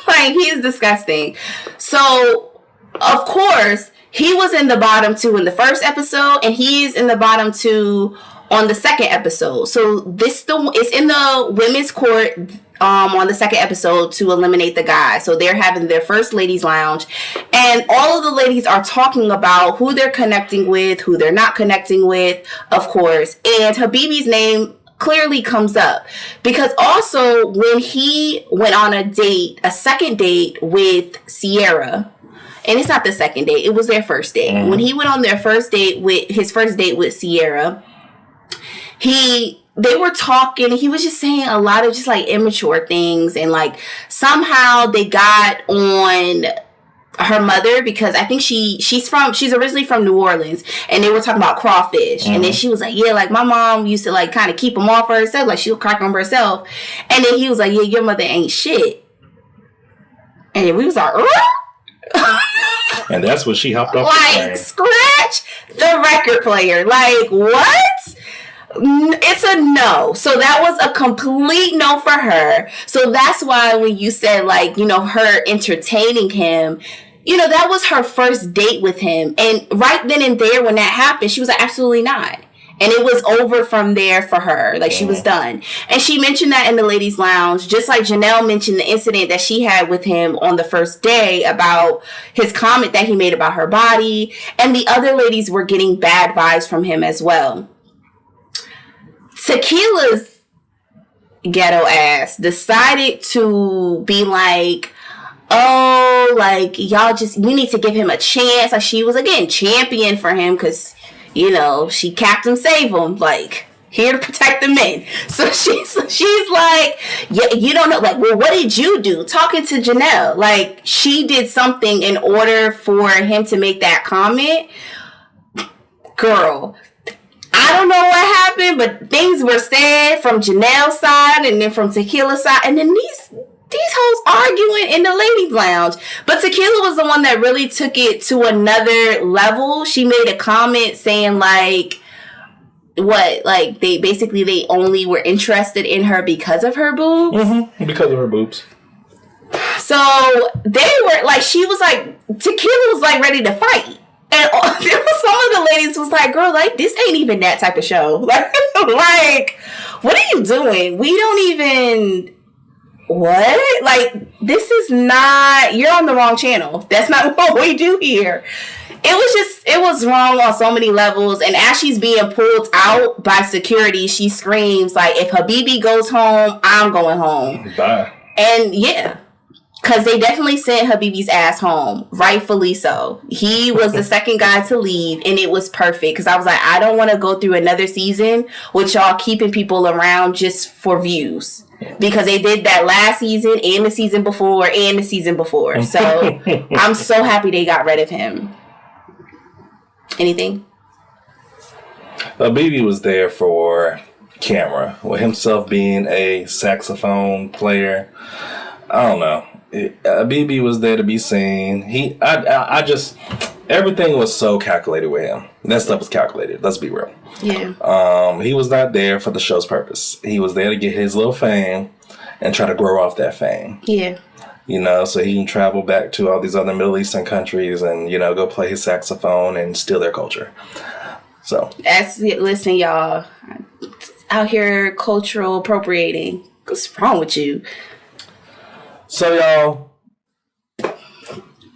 Like, he is disgusting. So, of course, he was in the bottom 2 in the first episode, and he is in the bottom 2 on the second episode. So it's in the women's court on the second episode to eliminate the guy. So they're having their first ladies lounge, and all of the ladies are talking about who they're connecting with, who they're not connecting with, of course. And Habibi's name clearly comes up because also when he went on a second date with Sierra, and it's not the second date, it was their first date. When he went on their first date with Sierra, they were talking, and he was just saying a lot of just like immature things, and like somehow they got on her mother because I think she's originally from New Orleans, and they were talking about crawfish, and then she was like, yeah, like my mom used to like kind of keep them off for herself, like she'll crack them herself, and then he was like, yeah, your mother ain't shit, and then we was like, and that's what she hopped off like scratch the record player, like what? It's a no. So that was a complete no for her. So that's why when you said, like, you know, her entertaining him, you know, that was her first date with him. And right then and there when that happened, she was like, absolutely not. And it was over from there for her. Like, she was done. And she mentioned that in the ladies' lounge, just like Janelle mentioned the incident that she had with him on the first day about his comment that he made about her body. And the other ladies were getting bad vibes from him as well. Tequila's ghetto ass decided to be like, oh, like, y'all just, we need to give him a chance. Like, she was, again, champion for him because, you know, she Captain Save him, like, here to protect the men. So she's like, yeah, you don't know, like, well, what did you do? Talking to Janelle, like, she did something in order for him to make that comment. Girl, I don't know what happened, but things were said from Janelle's side and then from Tequila's side. And then these hoes arguing in the ladies' lounge. But Tequila was the one that really took it to another level. She made a comment saying, like, what? Like, they only were interested in her because of her boobs? Mm-hmm. Because of her boobs. So they were, like, she was like, Tequila was, like, ready to fight. And some of the ladies was like, girl, like, this ain't even that type of show. Like, what are you doing? We don't even, what? Like, this is not, you're on the wrong channel. That's not what we do here. It was wrong on so many levels. And as she's being pulled out by security, she screams, like, if Habibi goes home, I'm going home. Bye. And yeah. Because they definitely sent Habibi's ass home. Rightfully so. He was the second guy to leave, and it was perfect. Because I was like, I don't want to go through another season with y'all keeping people around just for views. Because they did that last season, and the season before, and the season before. So, I'm so happy they got rid of him. Anything? Habibi was there for camera. With himself being a saxophone player, I don't know. Habibi was there to be seen. I just, everything was so calculated with him. That stuff was calculated. Let's be real. Yeah. He was not there for the show's purpose. He was there to get his little fame and try to grow off that fame. Yeah. You know, so he can travel back to all these other Middle Eastern countries and, you know, go play his saxophone and steal their culture. So. Listen, y'all. Out here cultural appropriating. What's wrong with you? So, y'all,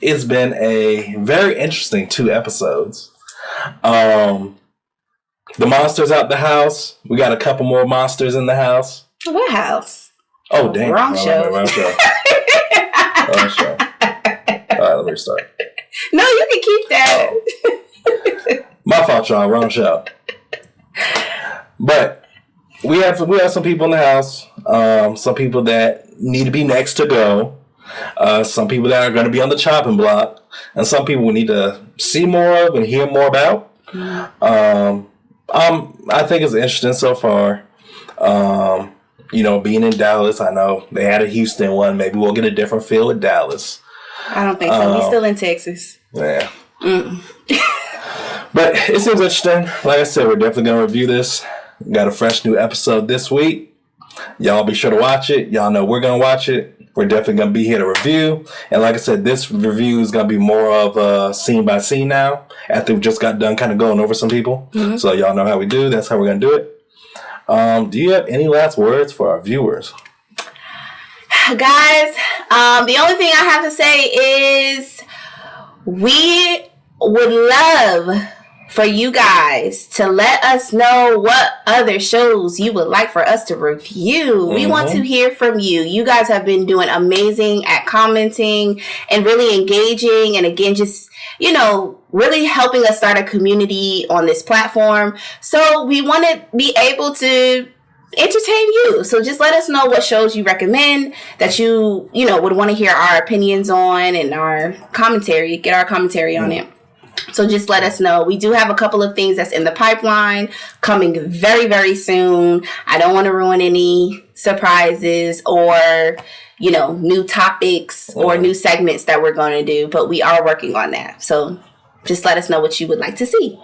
it's been a very interesting 2 episodes. The monster's out the house. We got a couple more monsters in the house. What house? Oh, damn. Wrong show. Wrong show. Wrong show. All right, Let me restart. No, you can keep that. My fault, y'all. Wrong show. But we have some people in the house. Some people that need to be next to go. Some people that are going to be on the chopping block, and some people we need to see more of and hear more about. I think it's interesting so far. Being in Dallas, I know they had a Houston one. Maybe we'll get a different feel with Dallas. I don't think so. We're still in Texas. Yeah. But it seems interesting. Like I said, we're definitely going to review this. We got a fresh new episode this week. Y'all be sure to watch it. Y'all know we're going to watch it. We're definitely going to be here to review. And like I said, this review is going to be more of scene by scene now. After we just got done kind of going over some people. Mm-hmm. So y'all know how we do. That's how we're going to do it. Do you have any last words for our viewers? Guys, the only thing I have to say is we would love for you guys to let us know what other shows you would like for us to review. Mm-hmm. We want to hear from you. You guys have been doing amazing at commenting and really engaging. And again, just, really helping us start a community on this platform. So we want to be able to entertain you. So just let us know what shows you recommend that you would want to hear our opinions on and our commentary, get our commentary on it. So just let us know. We do have a couple of things that's in the pipeline coming very, very soon. I don't want to ruin any surprises or, new topics or new segments that we're going to do, but we are working on that. So just let us know what you would like to see.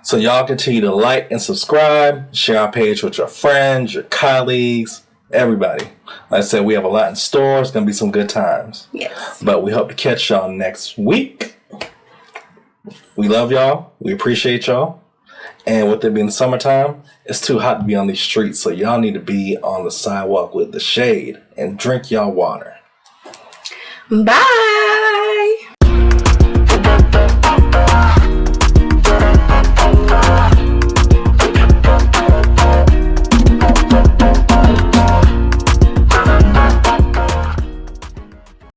So y'all continue to like and subscribe, share our page with your friends, your colleagues, everybody. Like I said, we have a lot in store. It's going to be some good times. Yes. But we hope to catch y'all next week. We love y'all. We appreciate y'all. And with it being summertime, it's too hot to be on these streets. So y'all need to be on the sidewalk with the shade and drink y'all water. Bye.